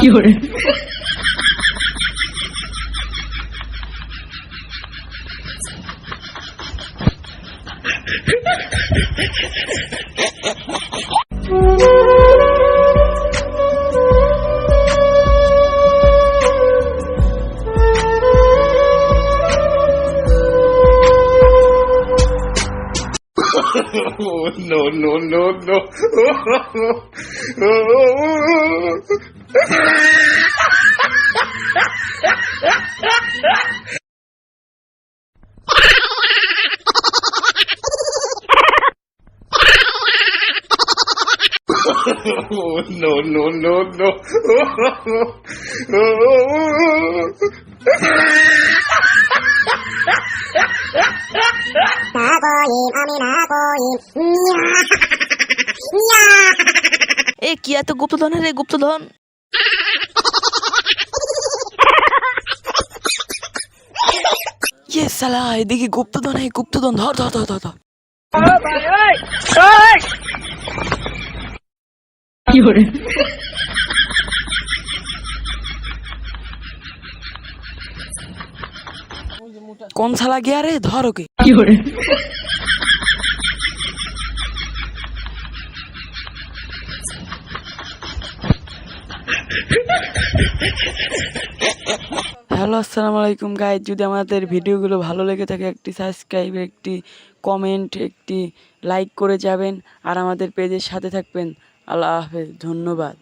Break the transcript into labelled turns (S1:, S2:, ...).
S1: 有人。
S2: Oh, no, no, no, no. Oh, no, no, no, no.
S3: এ কি এত গুপ্তধন রে গুপ্তধন? ইয়ে সালা এদিকে গুপ্তধন, এই গুপ্তধন ধর ধর ধর ধর ধর।
S1: 有人。
S3: কোন শালা গিয়া রে, ধর ওকে।
S1: 有人。
S3: হ্যালো আসসালামু আলাইকুম গাইজ, যদি আমাদের ভিডিওগুলো ভালো লেগে থাকে একটি সাবস্ক্রাইব, একটি কমেন্ট, একটি লাইক করে যাবেন আর আমাদের পেজের সাথে থাকবেন। আল্লাহ হাফেজ, ধন্যবাদ।